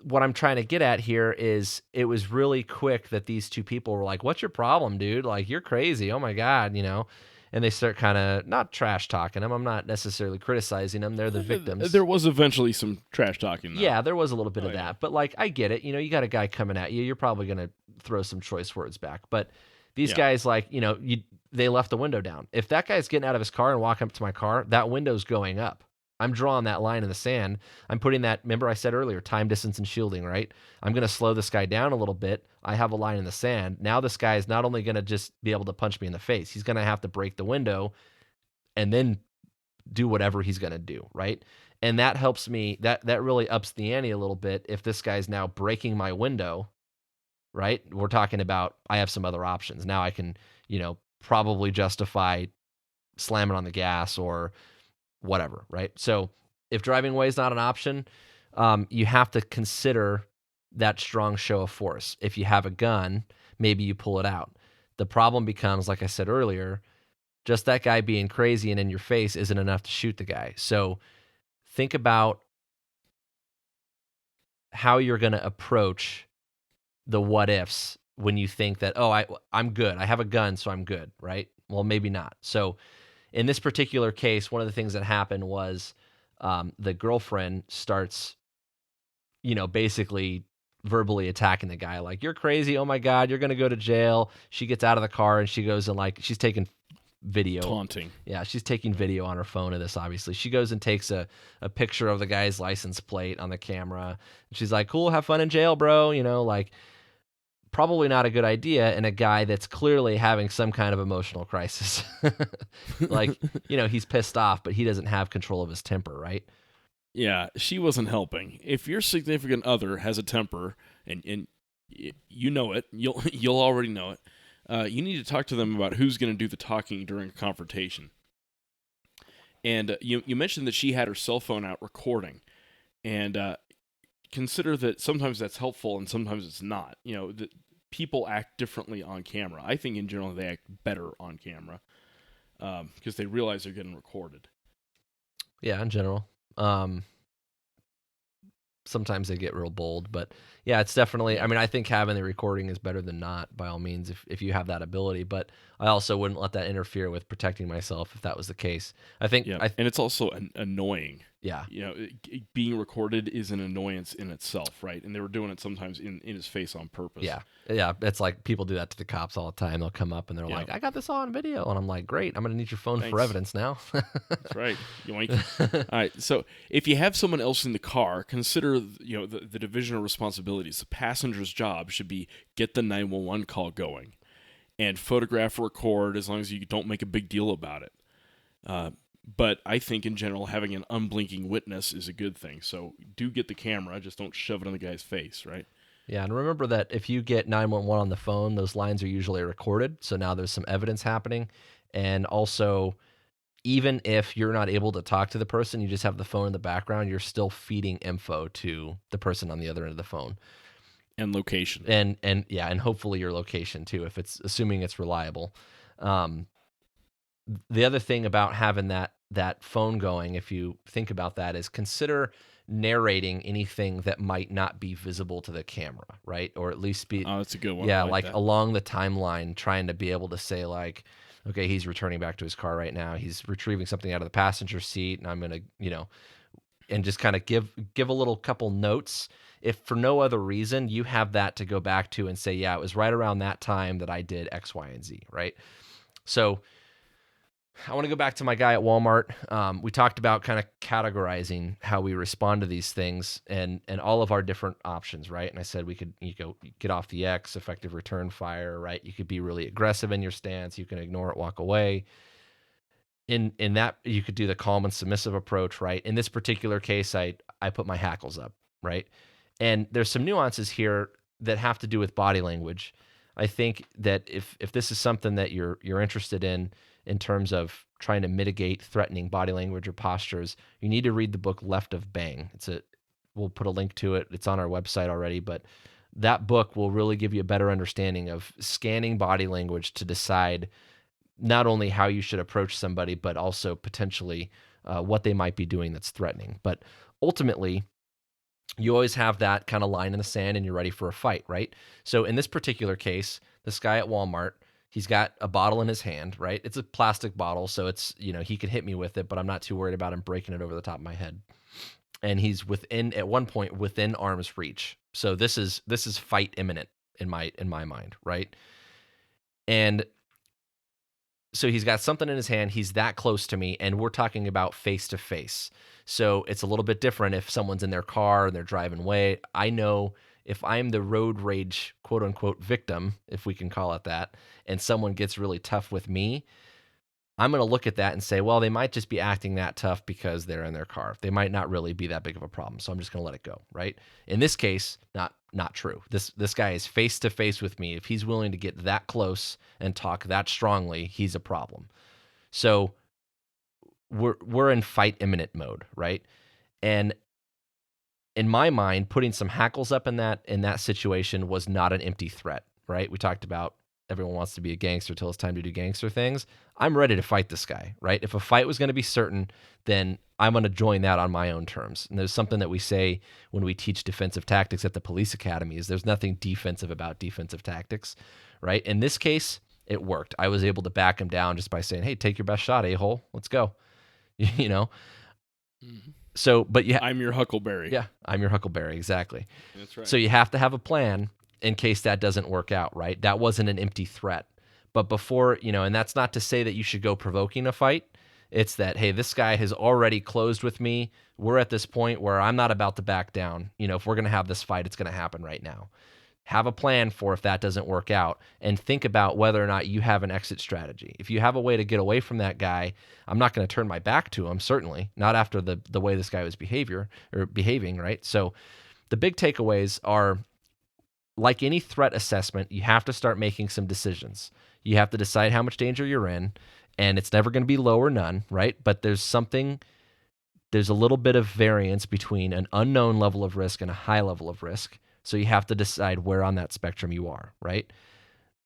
S5: what I'm trying to get at here is it was really quick that these two people were like, what's your problem, dude? Like, you're crazy. Oh my God, and they start kind of not trash talking them. I'm not necessarily criticizing them. They're the victims.
S6: There was eventually some trash talking, though.
S5: Yeah, there was a little bit of
S6: yeah.
S5: that. But, like, I get it. You got a guy coming at you. You're probably going to throw some choice words back. But these guys, like, they left the window down. If that guy's getting out of his car and walking up to my car, that window's going up. I'm drawing that line in the sand. I'm putting that, remember I said earlier, time, distance, and shielding, right? I'm going to slow this guy down a little bit. I have a line in the sand. Now this guy is not only going to just be able to punch me in the face, he's going to have to break the window and then do whatever he's going to do, right? And that helps me, that really ups the ante a little bit. If this guy's now breaking my window, right? We're talking about, I have some other options. Now I can, probably justify slamming on the gas or whatever, right? So if driving away is not an option, you have to consider that strong show of force. If you have a gun, maybe you pull it out. The problem becomes, like I said earlier, just that guy being crazy and in your face isn't enough to shoot the guy. So think about how you're going to approach the what ifs when you think that, I'm good. I have a gun, so I'm good, right? Well, maybe not. So in this particular case, one of the things that happened was the girlfriend starts, basically verbally attacking the guy. Like, you're crazy. Oh, my God, you're going to go to jail. She gets out of the car and she goes and, like, she's taking video.
S6: Taunting.
S5: Yeah, she's taking video on her phone of this, obviously. She goes and takes a picture of the guy's license plate on the camera. She's like, cool, have fun in jail, bro. Probably not a good idea in a guy that's clearly having some kind of emotional crisis. Like, he's pissed off, but he doesn't have control of his temper, right?
S6: Yeah, she wasn't helping. If your significant other has a temper and you know it, you'll already know it. You need to talk to them about who's going to do the talking during a confrontation. And you mentioned that she had her cell phone out recording, and consider that sometimes that's helpful and sometimes it's not. That people act differently on camera. I think in general they act better on camera because they realize they're getting recorded.
S5: Yeah, in general. Sometimes they get real bold, but yeah, it's definitely, I think having the recording is better than not, by all means, if you have that ability, but I also wouldn't let that interfere with protecting myself if that was the case. I think,
S6: and it's also annoying.
S5: Yeah.
S6: Being recorded is an annoyance in itself, right? And they were doing it sometimes in his face on purpose.
S5: Yeah. Yeah. It's like people do that to the cops all the time. They'll come up and they're like, I got this on video. And I'm like, great. I'm going to need your phone for evidence now.
S6: That's right. Yoink. All right. So if you have someone else in the car, consider, the division of responsibilities. The passenger's job should be get the 911 call going and photograph or record as long as you don't make a big deal about it. But I think in general, having an unblinking witness is a good thing. So do get the camera, just don't shove it on the guy's face, right?
S5: Yeah, and remember that if you get 911 on the phone, those lines are usually recorded. So now there's some evidence happening. And also, even if you're not able to talk to the person, you just have the phone in the background, you're still feeding info to the person on the other end of the phone.
S6: And location.
S5: And hopefully your location too, if it's assuming it's reliable. The other thing about having that phone going, if you think about that, is consider narrating anything that might not be visible to the camera, right? Or at least be...
S6: Oh, that's a good one.
S5: Yeah,
S6: like that.
S5: Along the timeline, trying to be able to say, like, okay, he's returning back to his car right now. He's retrieving something out of the passenger seat, and I'm going to, and just kind of give a little couple notes. If for no other reason, you have that to go back to and say, yeah, it was right around that time that I did X, Y, and Z, right? So I want to go back to my guy at Walmart. We talked about kind of categorizing how we respond to these things and all of our different options, right? And I said you go get off the X, effective return fire, right? You could be really aggressive in your stance. You can ignore it, walk away. In that, you could do the calm and submissive approach, right? In this particular case, I put my hackles up, right? And there's some nuances here that have to do with body language. I think that if this is something that you're interested in terms of trying to mitigate threatening body language or postures, you need to read the book Left of Bang. We'll put a link to it. It's on our website already, but that book will really give you a better understanding of scanning body language to decide not only how you should approach somebody, but also potentially what they might be doing that's threatening. But ultimately, you always have that kind of line in the sand and you're ready for a fight, right? So in this particular case, this guy at Walmart, He's got a bottle in his hand, right? It's a plastic bottle, so it's, he could hit me with it, but I'm not too worried about him breaking it over the top of my head. And he's at one point within arm's reach. So this is fight imminent in my mind, right? And so he's got something in his hand. He's that close to me, and we're talking about face to face. So it's a little bit different if someone's in their car and they're driving away. I know if I'm the road rage, quote unquote, victim, if we can call it that, and someone gets really tough with me, I'm going to look at that and say, well, they might just be acting that tough because they're in their car. They might not really be that big of a problem. So I'm just going to let it go, right? In this case, not true. This guy is face to face with me. If he's willing to get that close and talk that strongly, he's a problem. So we're in fight imminent mode, right? And in my mind, putting some hackles up in that situation was not an empty threat, right? We talked about everyone wants to be a gangster till it's time to do gangster things. I'm ready to fight this guy, right? If a fight was going to be certain, then I'm going to join that on my own terms. And there's something that we say when we teach defensive tactics at the police academy is there's nothing defensive about defensive tactics, right? In this case, it worked. I was able to back him down just by saying, hey, take your best shot, a-hole. Let's go.
S6: Mm-hmm.
S5: So, but yeah,
S6: I'm your Huckleberry.
S5: Yeah, I'm your Huckleberry, exactly.
S6: That's right.
S5: So you have to have a plan in case that doesn't work out, right? That wasn't an empty threat. But before, and that's not to say that you should go provoking a fight. It's that, hey, this guy has already closed with me. We're at this point where I'm not about to back down. If we're going to have this fight, it's going to happen right now. Have a plan for if that doesn't work out, and think about whether or not you have an exit strategy. If you have a way to get away from that guy, I'm not going to turn my back to him, certainly, not after the way this guy was behaving, right? So the big takeaways are, like any threat assessment, you have to start making some decisions. You have to decide how much danger you're in, and it's never going to be low or none, right? But there's a little bit of variance between an unknown level of risk and a high level of risk. So you have to decide where on that spectrum you are, right?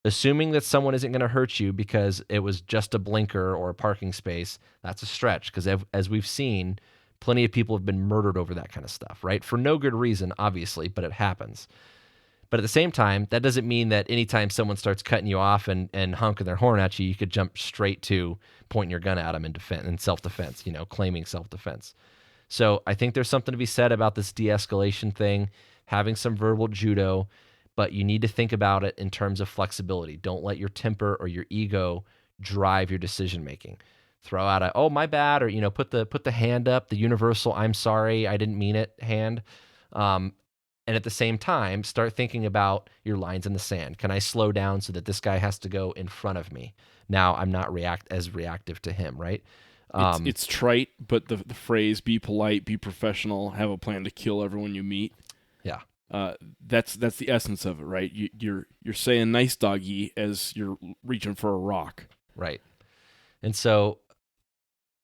S5: Assuming that someone isn't going to hurt you because it was just a blinker or a parking space, that's a stretch, because as we've seen, plenty of people have been murdered over that kind of stuff, right? For no good reason, obviously, but it happens. But at the same time, that doesn't mean that anytime someone starts cutting you off and honking their horn at you, you could jump straight to pointing your gun at them in self-defense, claiming self-defense. So I think there's something to be said about this de-escalation thing, having some verbal judo, but you need to think about it in terms of flexibility. Don't let your temper or your ego drive your decision-making. Throw out oh, my bad, or, put the hand up, the universal, I'm sorry, I didn't mean it hand. And at the same time, start thinking about your lines in the sand. Can I slow down so that this guy has to go in front of me? Now I'm not as reactive to him, right?
S6: It's trite, but the phrase "be polite, be professional, have a plan to kill everyone you meet."
S5: Yeah,
S6: that's the essence of it, right? You're saying "nice doggy" as you're reaching for a rock,
S5: right? And so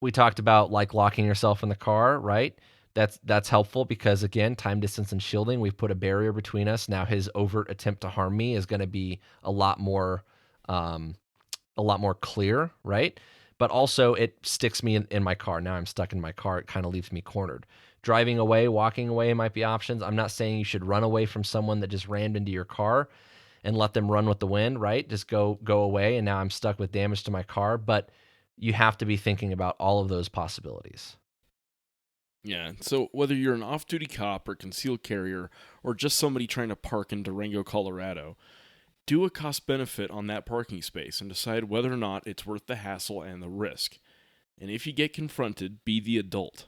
S5: we talked about like locking yourself in the car, right? That's helpful because, again, time, distance, and shielding, we've put a barrier between us. Now his overt attempt to harm me is going to be a lot more clear, right? But also it sticks me in my car. Now I'm stuck in my car. It kind of leaves me cornered. Driving away, walking away might be options. I'm not saying you should run away from someone that just rammed into your car and let them run with the wind, right? Just go away, and now I'm stuck with damage to my car. But you have to be thinking about all of those possibilities.
S6: Yeah, so whether you're an off-duty cop or concealed carrier or just somebody trying to park in Durango, Colorado, do a cost-benefit on that parking space and decide whether or not it's worth the hassle and the risk. And if you get confronted, be the adult.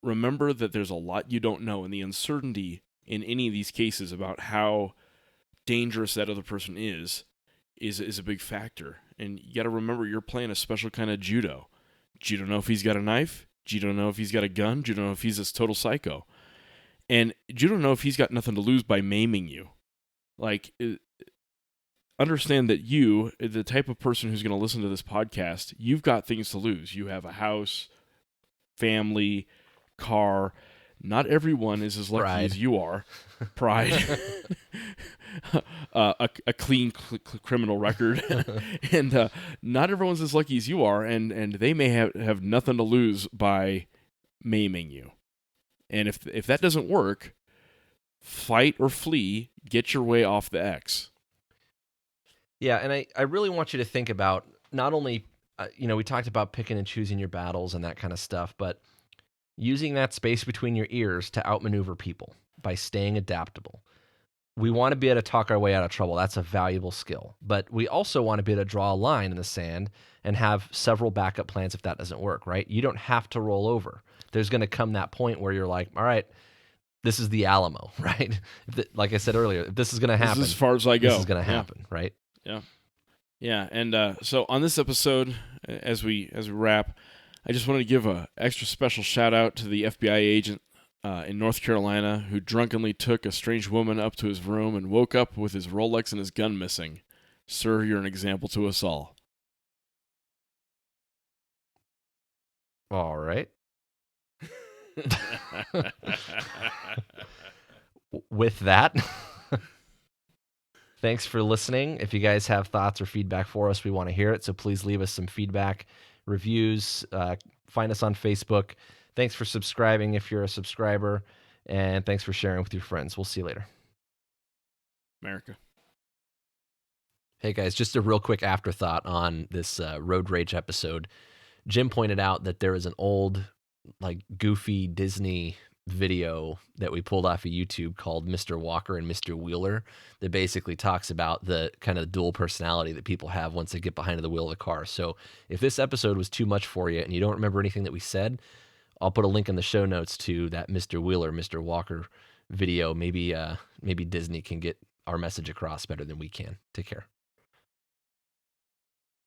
S6: Remember that there's a lot you don't know, and the uncertainty in any of these cases about how dangerous that other person is a big factor. And you got to remember you're playing a special kind of judo. You don't know if he's got a knife. You don't know if he's got a gun. You don't know if he's a total psycho. And you don't know if he's got nothing to lose by maiming you. Like, understand that you, the type of person who's going to listen to this podcast, you've got things to lose. You have a house, family, car. Not everyone is as lucky as you are. Pride. A clean criminal record. And not everyone's as lucky as you are, and they may have nothing to lose by maiming you. And if that doesn't work, fight or flee, get your way off the X.
S5: Yeah, and I really want you to think about not only, we talked about picking and choosing your battles and that kind of stuff, but using that space between your ears to outmaneuver people by staying adaptable. We want to be able to talk our way out of trouble. That's a valuable skill. But we also want to be able to draw a line in the sand and have several backup plans if that doesn't work, right? You don't have to roll over. There's going to come that point where you're like, all right, this is the Alamo, right? Like I said earlier, if this is going to happen.
S6: This is as far as I go.
S5: This is going to happen, right?
S6: Yeah. Yeah, and so on this episode, as we wrap, I just wanted to give a extra special shout out to the FBI agent in North Carolina who drunkenly took a strange woman up to his room and woke up with his Rolex and his gun missing. Sir, you're an example to us all.
S5: All right. With that, thanks for listening. If you guys have thoughts or feedback for us, we want to hear it. So please leave us some feedback, reviews, find us on Facebook. Thanks for subscribing if you're a subscriber, and thanks for sharing with your friends. We'll see you later.
S6: America.
S5: Hey guys, just a real quick afterthought on this road rage episode. Jim pointed out that there is an old, like, goofy Disney video that we pulled off of YouTube called Mr. Walker and Mr. Wheeler that basically talks about the kind of dual personality that people have once they get behind the wheel of a car. So if this episode was too much for you and you don't remember anything that we said, I'll put a link in the show notes to that Mr. Wheeler, Mr. Walker video. Maybe Disney can get our message across better than we can. Take care.